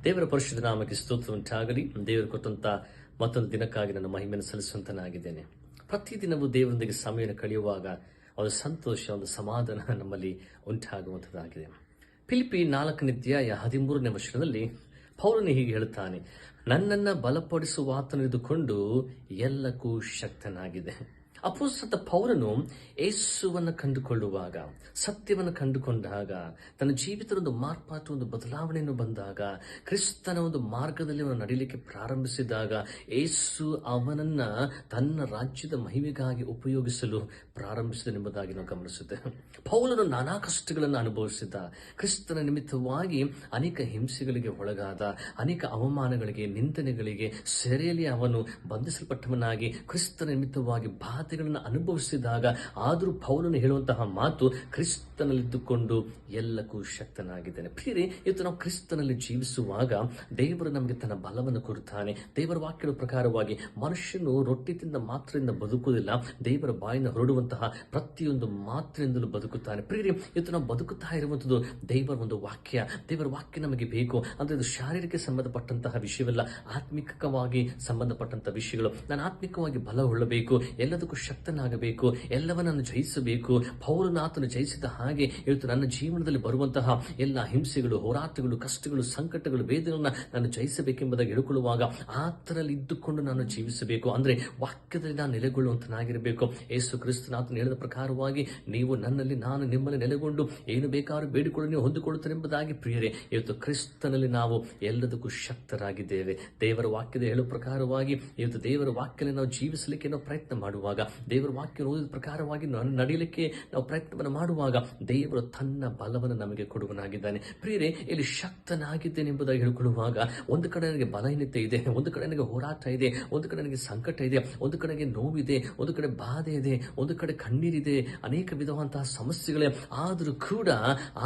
ದೇವರ ಪರಿಶುದ್ಧ ನಾಮಕ್ಕೆ ಸ್ತೋತ್ರ ಉಂಟಾಗಲಿ. ದೇವರು ಕೊಟ್ಟಂತ ಮತ್ತೊಂದು ದಿನಕ್ಕಾಗಿ ನನ್ನ ಮಹಿಮೆಯನ್ನು ಸಲ್ಲಿಸುವಂತನಾಗಿದ್ದೇನೆ. ಪ್ರತಿದಿನವೂ ದೇವರೊಂದಿಗೆ ಸಮಯವನ್ನು ಕಳೆಯುವಾಗ ಒಂದು ಸಂತೋಷ, ಒಂದು ಸಮಾಧಾನ ನಮ್ಮಲ್ಲಿ ಉಂಟಾಗುವಂಥದ್ದಾಗಿದೆ. ಫಿಲಿಪ್ಪಿ 4:13 ವಚನದಲ್ಲಿ ಪೌಲನು ಹೀಗೆ ಹೇಳುತ್ತಾನೆ, ನನ್ನನ್ನು ಬಲಪಡಿಸುವ ಆತನು ಇದ್ದುಕೊಂಡು ಎಲ್ಲಕ್ಕೂ ಶಕ್ತನಾಗಿದೆ. ಅಪೊಸ್ತಲ ಪೌಲನು ಯೇಸುವನ್ನು ಕಂಡುಕೊಳ್ಳುವಾಗ, ಸತ್ಯವನ್ನು ಕಂಡುಕೊಂಡಾಗ, ತನ್ನ ಜೀವಿತದ ಒಂದು ಮಾರ್ಪಾಟು, ಒಂದು ಬದಲಾವಣೆಯನ್ನು ಬಂದಾಗ, ಕ್ರಿಸ್ತನ ಒಂದು ಮಾರ್ಗದಲ್ಲಿ ಅವನು ನಡೀಲಿಕ್ಕೆ ಪ್ರಾರಂಭಿಸಿದಾಗ, ಯೇಸು ಅವನನ್ನ ತನ್ನ ರಾಜ್ಯದ ಮಹಿಮೆಗಾಗಿ ಉಪಯೋಗಿಸಲು ಪ್ರಾರಂಭಿಸಿದನೆಂಬುದಾಗಿ ನಾವು ಗಮನಿಸುತ್ತೇವೆ. ಪೌಲನು ನಾನಾ ಕಷ್ಟಗಳನ್ನು ಅನುಭವಿಸಿದ, ಕ್ರಿಸ್ತನ ನಿಮಿತ್ತವಾಗಿ ಅನೇಕ ಹಿಂಸೆಗಳಿಗೆ ಒಳಗಾದ, ಅನೇಕ ಅವಮಾನಗಳಿಗೆ, ನಿಂದನೆಗಳಿಗೆ, ಸೆರೆಯಲ್ಲಿ ಅವನು ಬಂಧಿಸಲ್ಪಟ್ಟವನಾಗಿ ಕ್ರಿಸ್ತನ ನಿಮಿತ್ತವಾಗಿ ಬಾಧೆಗಳನ್ನು ಅನುಭವಿಸಿದಾಗ, ಆದರೂ ಪೌಲನು ಹೇಳುವಂತಹ ಮಾತು, ಕ್ರಿಸ್ತನಲ್ಲಿದ್ದುಕೊಂಡು ಎಲ್ಲಕ್ಕೂ ಶಕ್ತನಾಗಿದ್ದೇನೆ. ಪ್ರಿಯರೇ, ಇವತ್ತು ನಾವು ಕ್ರಿಸ್ತನಲ್ಲಿ ಜೀವಿಸುವಾಗ ದೇವರು ನಮಗೆ ತನ್ನ ಬಲವನ್ನು ಕೊಡುತ್ತಾನೆ. ದೇವರ ವಾಕ್ಯದ ಪ್ರಕಾರವಾಗಿ ಮನುಷ್ಯನು ರೊಟ್ಟಿ ತಿಂದ ಮಾತ್ರದಿಂದ ಬದುಕುವುದಿಲ್ಲ, ದೇವರ ಬಾಯಿಂದ ಹೊರಡುವಂತಹ ಪ್ರತಿಯೊಂದು ಮಾತ್ರದಿಂದಲೂ ಬದುಕುತ್ತಾನೆ. ಪ್ರಿಯರೇ, ಇವತ್ತು ನಾವು ಬದುಕುತ್ತಾ ಇರುವಂಥದ್ದು ದೇವರ ಒಂದು ವಾಕ್ಯ. ದೇವರ ವಾಕ್ಯ ನಮಗೆ ಬೇಕು. ಅಂದ್ರೆ ಇದು ಶಾರೀರಿಕ ಸಂಬಂಧಪಟ್ಟಂತಹ ವಿಷಯವಲ್ಲ, ಆತ್ಮಿಕವಾಗಿ ಸಂಬಂಧಪಟ್ಟಂತಹ ವಿಷಯಗಳು. ನಾನು ಆತ್ಮಿಕವಾಗಿ ಬಲಗೊಳ್ಳಬೇಕು, ಎಲ್ಲದಕ್ಕೂ ಶಕ್ತನಾಗಬೇಕು, ಎಲ್ಲವನ್ನನ್ನು ಜಯಿಸಬೇಕು. ಪೌಲನು ಆತನು ಜಯಿಸಿದ ಹಾಗೆ ಇವತ್ತು ನನ್ನ ಜೀವನದಲ್ಲಿ ಬರುವಂತಹ ಎಲ್ಲ ಹಿಂಸೆಗಳು, ಹೋರಾಟಗಳು, ಕಷ್ಟಗಳು, ಸಂಕಟಗಳು, ವೇದನೆಗಳನ್ನ ನಾನು ಜಯಿಸಬೇಕೆಂಬುದಾಗಿ ಹೇಳಿಕೊಳ್ಳುವಾಗ ಆತನಲ್ಲಿ ಇದ್ದುಕೊಂಡು ನಾನು ಜೀವಿಸಬೇಕು. ಅಂದ್ರೆ ವಾಕ್ಯದಲ್ಲಿ ನಾನು ನೆಲೆಗೊಳ್ಳುವಂತನಾಗಿರಬೇಕು. ಯೇಸು ಕ್ರಿಸ್ತನ ಆತನು ಹೇಳಿದ ಪ್ರಕಾರವಾಗಿ, ನೀವು ನನ್ನಲ್ಲಿ, ನಾನು ನಿಮ್ಮಲ್ಲಿ ನೆಲೆಗೊಂಡು ಏನು ಬೇಕಾದ್ರೂ ಬೇಡಿಕೊಳ್ಳಿ, ನೀವು ಹೊಂದಿಕೊಳ್ಳುತ್ತಾರೆ ಎಂಬುದಾಗಿ. ಪ್ರಿಯರೇ, ಇವತ್ತು ಕ್ರಿಸ್ತನಲ್ಲಿ ನಾವು ಎಲ್ಲದಕ್ಕೂ ಶಕ್ತರಾಗಿದ್ದೇವೆ. ದೇವರ ವಾಕ್ಯದ ಹೇಳುವ ಪ್ರಕಾರವಾಗಿ ಇವತ್ತು ದೇವರ ವಾಕ್ಯದಲ್ಲಿ ನಾವು ಜೀವಿಸಲಿಕ್ಕೆ ನಾವು ಪ್ರಯತ್ನ ಮಾಡುವಾಗ, ದೇವರ ವಾಕ್ಯ ಓದಿದ ಪ್ರಕಾರವಾಗಿ ನಡೆಯಲಿಕ್ಕೆ ನಾವು ಪ್ರಯತ್ನವನ್ನು ಮಾಡುವಾಗ, ದೇವರು ತನ್ನ ಬಲವನ್ನು ನಮಗೆ ಕೊಡುವನಾಗಿದ್ದಾನೆ. ಪ್ರಿಯರೇ, ಇಲ್ಲಿ ಶಕ್ತನಾಗಿದ್ದೇನೆ ಎಂಬುದಾಗಿ ಹೇಳಿಕೊಳ್ಳುವಾಗ, ಒಂದು ಕಡೆ ನನಗೆ ಬಲಹೀನತೆ ಇದೆ, ಒಂದು ಕಡೆ ನನಗೆ ಹೋರಾಟ ಇದೆ, ಒಂದು ಕಡೆ ನನಗೆ ಸಂಕಟ ಇದೆ, ಒಂದು ಕಡೆಗೆ ನೋವಿದೆ, ಒಂದು ಕಡೆ ಬಾಧೆ ಇದೆ, ಒಂದು ಕಡೆ ಕಣ್ಣೀರಿದೆ, ಅನೇಕ ವಿಧವಂತಹ ಸಮಸ್ಯೆಗಳೇ. ಆದರೂ ಕೂಡ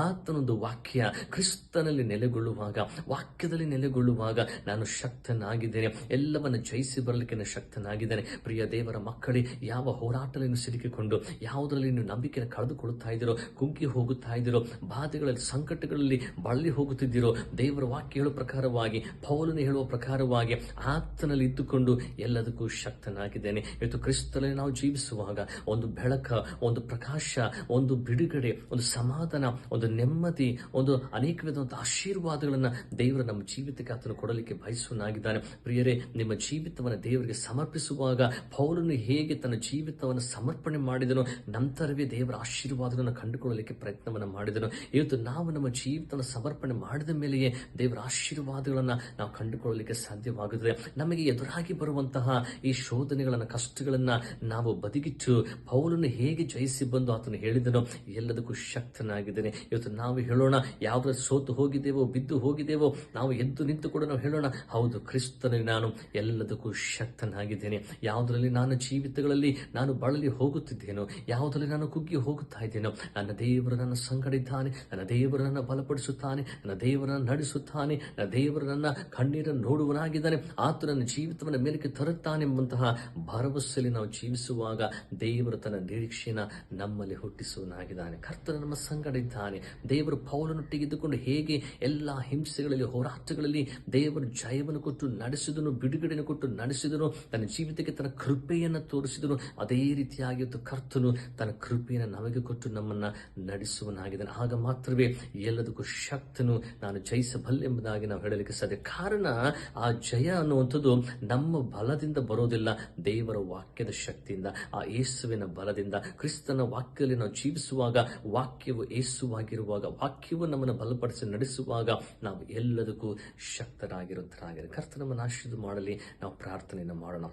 ಆತನೊಂದು ವಾಕ್ಯ ಕ್ರಿಸ್ತನಲ್ಲಿ ನೆಲೆಗೊಳ್ಳುವಾಗ, ವಾಕ್ಯದಲ್ಲಿ ನೆಲೆಗೊಳ್ಳುವಾಗ ನಾನು ಶಕ್ತನಾಗಿದ್ದೇನೆ, ಎಲ್ಲವನ್ನು ಜಯಿಸಿ ಬರಲಿಕ್ಕೆ ನಾನು ಶಕ್ತನಾಗಿದ್ದೇನೆ. ಪ್ರಿಯ ದೇವರ ಮಕ್ಕಳೇ, ಯಾವ ಹೋರಾಟದಲ್ಲಿ ಸಿಲುಕಿಕೊಂಡು, ಯಾವುದರಲ್ಲಿ ನೀವು ನಂಬಿಕೆಯನ್ನು ಕಳೆದುಕೊಳ್ಳುತ್ತಾ ಇದ್ದೀರೋ, ಕುಗ್ಗಿ ಹೋಗುತ್ತಾ ಇದ್ದೀರೋ, ಬಾಧೆಗಳಲ್ಲಿ, ಸಂಕಟಗಳಲ್ಲಿ ಬಳಲಿ ಹೋಗುತ್ತಿದ್ದೀರೋ, ದೇವರ ವಾಕ್ಯ ಹೇಳುವ ಪ್ರಕಾರವಾಗಿ, ಪೌಲನು ಹೇಳುವ ಪ್ರಕಾರವಾಗಿ ಆತನಲ್ಲಿ ಇದ್ದುಕೊಂಡು ಎಲ್ಲದಕ್ಕೂ ಶಕ್ತನಾಗಿದ್ದೇನೆ. ಇವತ್ತು ಕ್ರಿಸ್ತನಲ್ಲಿ ನಾವು ಜೀವಿಸುವಾಗ ಒಂದು ಬೆಳಕ, ಒಂದು ಪ್ರಕಾಶ, ಒಂದು ಬಿಡುಗಡೆ, ಒಂದು ಸಮಾಧಾನ, ಒಂದು ನೆಮ್ಮದಿ, ಒಂದು ಅನೇಕ ವಿಧವಾದ ಆಶೀರ್ವಾದಗಳನ್ನು ದೇವರು ನಮ್ಮ ಜೀವಿತಕ್ಕೆ ಆತನು ಕೊಡಲಿಕ್ಕೆ ಬಯಸುವನಾಗಿದ್ದಾನೆ. ಪ್ರಿಯರೇ, ನಿಮ್ಮ ಜೀವಿತವನ್ನು ದೇವರಿಗೆ ಸಮರ್ಪಿಸುವಾಗ ಪೌಲನು ಹೇಗೆ ತನ್ನ ಜೀವಿತವನ್ನು ಸಮರ್ಪಣೆ ಮಾಡಿದನು, ನಂತರವೇ ದೇವರ ಆಶೀರ್ವಾದಗಳನ್ನು ಕಂಡುಕೊಳ್ಳಲಿಕ್ಕೆ ಪ್ರಯತ್ನವನ್ನು ಮಾಡಿದನು. ಇವತ್ತು ನಾವು ನಮ್ಮ ಜೀವಿತವನ್ನು ಸಮರ್ಪಣೆ ಮಾಡಿದ ಮೇಲೆಯೇ ದೇವರ ಆಶೀರ್ವಾದಗಳನ್ನು ನಾವು ಕಂಡುಕೊಳ್ಳಲಿಕ್ಕೆ ಸಾಧ್ಯವಾಗುತ್ತದೆ. ನಮಗೆ ಎದುರಾಗಿ ಬರುವಂತಹ ಈ ಶೋಧನೆಗಳನ್ನು, ಕಷ್ಟಗಳನ್ನು ನಾವು ಬದಿಗಿಟ್ಟು ಪೌಲನು ಹೇಗೆ ಜಯಿಸಿ ಬಂದು ಆತನು ಹೇಳಿದನು, ಎಲ್ಲದಕ್ಕೂ ಶಕ್ತನಾಗಿದ್ದೇನೆ. ಇವತ್ತು ನಾವು ಹೇಳೋಣ, ಯಾವುದರ ಸೋತು ಹೋಗಿದ್ದೇವೋ, ಬಿದ್ದು ಹೋಗಿದ್ದೇವೋ, ನಾವು ಎದ್ದು ನಿಂತು ಕೂಡ ನಾವು ಹೇಳೋಣ, ಹೌದು, ಕ್ರಿಸ್ತನಲ್ಲಿ ನಾನು ಎಲ್ಲದಕ್ಕೂ ಶಕ್ತನಾಗಿದ್ದೇನೆ. ಯಾವುದರಲ್ಲಿ ನಾನು ಜೀವಿತಗಳಲ್ಲಿ ನಾನು ಬಳಲಿ ಹೋಗುತ್ತಿದ್ದೇನೋ, ಯಾವುದರಲ್ಲಿ ನಾನು ಕುಗ್ಗಿ ಹೋಗುತ್ತಾ ಇದ್ದೇನೋ, ನನ್ನ ದೇವರು ನನ್ನ ಸಂಗಡ ಇದ್ದಾನೆ, ನನ್ನ ದೇವರು ನನ್ನ ಬಲಪಡಿಸುತ್ತಾನೆ, ನನ್ನ ದೇವರನ್ನು ನಡೆಸುತ್ತಾನೆ, ನನ್ನ ದೇವರು ನನ್ನ ಕಣ್ಣೀರನ್ನು ನೋಡುವನಾಗಿದ್ದಾನೆ, ಆತ ನನ್ನ ಜೀವಿತವನ್ನು ಮೇಲಕ್ಕೆ ತರುತ್ತಾನೆ ಎಂಬಂತಹ ಭರವಸೆಯಲ್ಲಿ ನಾವು ಜೀವಿಸುವಾಗ ದೇವರು ತನ್ನ ನಿರೀಕ್ಷೆಯನ್ನು ನಮ್ಮಲ್ಲಿ ಹುಟ್ಟಿಸುವನಾಗಿದ್ದಾನೆ. ಕರ್ತನ ನಮ್ಮ ಸಂಗಡ ಇದ್ದಾನೆ. ದೇವರು ಪೌಲನೊಟ್ಟಿಗೆ ಇದ್ದುಕೊಂಡು ಹೇಗೆ ಎಲ್ಲ ಹಿಂಸೆಗಳಲ್ಲಿ, ಹೋರಾಟಗಳಲ್ಲಿ ದೇವರು ಜಯವನ್ನು ಕೊಟ್ಟು ನಡೆಸಿದನು, ಬಿಡುಗಡೆಯನ್ನು ಕೊಟ್ಟು ನಡೆಸಿದನು, ತನ್ನ ಜೀವಿತಕ್ಕೆ ತನ್ನ ಕೃಪೆಯನ್ನು ತೋರಿಸಿದನು, ಅದೇ ರೀತಿಯಾಗಿ ಕರ್ತನು ತನ್ನ ಕೃಪೆಯನ್ನು ನಮಗೆ ಕೊಟ್ಟು ನಮ್ಮನ್ನ ನಡೆಸುವನಾಗಿದ್ದಾನೆ. ಆಗ ಮಾತ್ರವೇ ಎಲ್ಲದಕ್ಕೂ ಶಕ್ತನು, ನಾನು ಜಯಿಸಬಲ್ಲೆ ಎಂಬುದಾಗಿ ನಾವು ಹೇಳಲಿಕ್ಕೆ ಸಾಧ್ಯ. ಕಾರಣ ಆ ಜಯ ಅನ್ನುವಂಥದ್ದು ನಮ್ಮ ಬಲದಿಂದ ಬರೋದಿಲ್ಲ, ದೇವರ ವಾಕ್ಯದ ಶಕ್ತಿಯಿಂದ, ಆ ಯೇಸುವಿನ ಬಲದಿಂದ. ಕ್ರಿಸ್ತನ ವಾಕ್ಯದಲ್ಲಿ ನಾವು ಜೀವಿಸುವಾಗ, ವಾಕ್ಯವು ಯೇಸುವಾಗಿರುವಾಗ, ವಾಕ್ಯವು ನಮ್ಮನ್ನು ಬಲಪಡಿಸಿ ನಡೆಸುವಾಗ ನಾವು ಎಲ್ಲದಕ್ಕೂ ಶಕ್ತರಾಗಿರುತ್ತರಾಗಿದೆ. ಕರ್ತನ ನಮ್ಮನ್ನು ಆಶೀರ್ವಾದ ಮಾಡಲಿ. ನಾವು ಪ್ರಾರ್ಥನೆಯನ್ನು ಮಾಡೋಣ.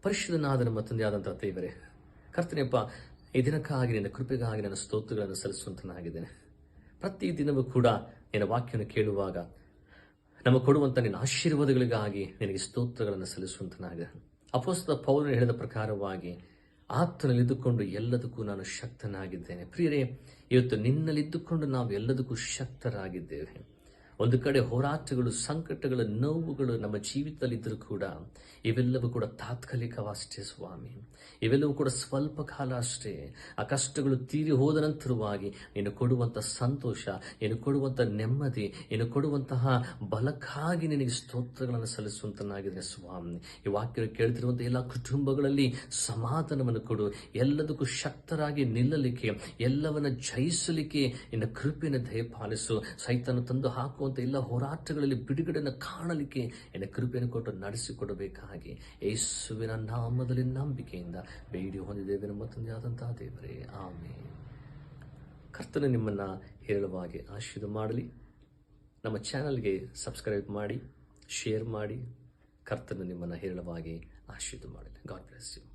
ಪರಿಶುದ್ಧನಾದ ನಮ್ಮ ತಂದೆಯಾದಂತಹ ದೇವರೇ, ಕರ್ತನೆಯಪ್ಪ, ಈ ದಿನಕ್ಕಾಗಿ ನಿನ್ನ ಕೃಪೆಗಾಗಿ ನನ್ನ ಸ್ತೋತ್ರಗಳನ್ನು ಸಲ್ಲಿಸುವಂತನಾಗಿದ್ದೇನೆ. ಪ್ರತಿ ದಿನವೂ ಕೂಡ ನಿನ್ನ ವಾಕ್ಯವನ್ನು ಕೇಳುವಾಗ ನಮ್ಮ ಕೊಡುವಂತ ನಿನ್ನ ಆಶೀರ್ವಾದಗಳಿಗಾಗಿ ನಿನಗೆ ಸ್ತೋತ್ರಗಳನ್ನು ಸಲ್ಲಿಸುವಂತನಾಗಿದೆ. ಅಪೊಸ್ತಲ ಪೌಲನು ಹೇಳಿದ ಪ್ರಕಾರವಾಗಿ ಆತನಲ್ಲಿದ್ದುಕೊಂಡು ಎಲ್ಲದಕ್ಕೂ ನಾನು ಶಕ್ತನಾಗಿದ್ದೇನೆ. ಪ್ರಿಯರೇ, ಇವತ್ತು ನಿನ್ನಲ್ಲಿದ್ದುಕೊಂಡು ನಾವು ಎಲ್ಲದಕ್ಕೂ ಶಕ್ತರಾಗಿದ್ದೇವೆ. ಒಂದು ಕಡೆ ಹೋರಾಟಗಳು, ಸಂಕಟಗಳು, ನೋವುಗಳು ನಮ್ಮ ಜೀವಿತದಲ್ಲಿದ್ದರೂ ಕೂಡ ಇವೆಲ್ಲವೂ ಕೂಡ ತಾತ್ಕಾಲಿಕವಷ್ಟೇ ಸ್ವಾಮಿ. ಇವೆಲ್ಲವೂ ಕೂಡ ಸ್ವಲ್ಪ ಕಾಲ ಅಷ್ಟೇ. ಆ ಕಷ್ಟಗಳು ತೀರಿ ಹೋದ ನಂತರವಾಗಿ ನೀನು ಕೊಡುವಂಥ ಸಂತೋಷ, ನೀನು ಕೊಡುವಂಥ ನೆಮ್ಮದಿ, ನೀನು ಕೊಡುವಂತಹ ಬಲಕ್ಕಾಗಿ ನಿನಗೆ ಸ್ತೋತ್ರಗಳನ್ನು ಸಲ್ಲಿಸುವಂತನಾಗಿದೆ ಸ್ವಾಮಿ. ಈ ವಾಕ್ಯ ಕೇಳ್ತಿರುವಂಥ ಎಲ್ಲ ಕುಟುಂಬಗಳಲ್ಲಿ ಸಮಾಧಾನವನ್ನು ಕೊಡು. ಎಲ್ಲದಕ್ಕೂ ಶಕ್ತರಾಗಿ ನಿಲ್ಲಲಿಕ್ಕೆ, ಎಲ್ಲವನ್ನ ಜಯಿಸಲಿಕ್ಕೆ ನಿನ್ನ ಕೃಪೆಯನ್ನು ದಯಪಾಲಿಸು. ಸೈತಾನ ತಂದು ಹಾಕುವಂಥ ಎಲ್ಲ ಹೋರಾಟಗಳಲ್ಲಿ ಬಿಡುಗಡೆಯನ್ನು ಕಾಣಲಿಕ್ಕೆ ನಿನ್ನ ಕೃಪೆಯನ್ನು ಕೊಟ್ಟು ನಡೆಸಿಕೊಡಬೇಕಾಗಿ ಯೇಸುವಿನ ನಾಮದಲ್ಲಿ ನಂಬಿಕೆಯಿಂದ ಬೇಡಿ ಹೊಂದಿದ್ದೇವೆ ನಮ್ಮ ತಂದೆಯಾದಂತಹ ದೇವರೇ, ಆಮೆನ್. ಕರ್ತನು ನಿಮ್ಮನ್ನು ಹೇರಳವಾಗಿ ಆಶೀರ್ವಾದ ಮಾಡಲಿ. ನಮ್ಮ ಚಾನಲ್ಗೆ ಸಬ್ಸ್ಕ್ರೈಬ್ ಮಾಡಿ, ಶೇರ್ ಮಾಡಿ. ಕರ್ತನು ನಿಮ್ಮನ್ನು ಹೇರಳವಾಗಿ ಆಶೀರ್ವಾದ ಮಾಡಲಿ. God bless you.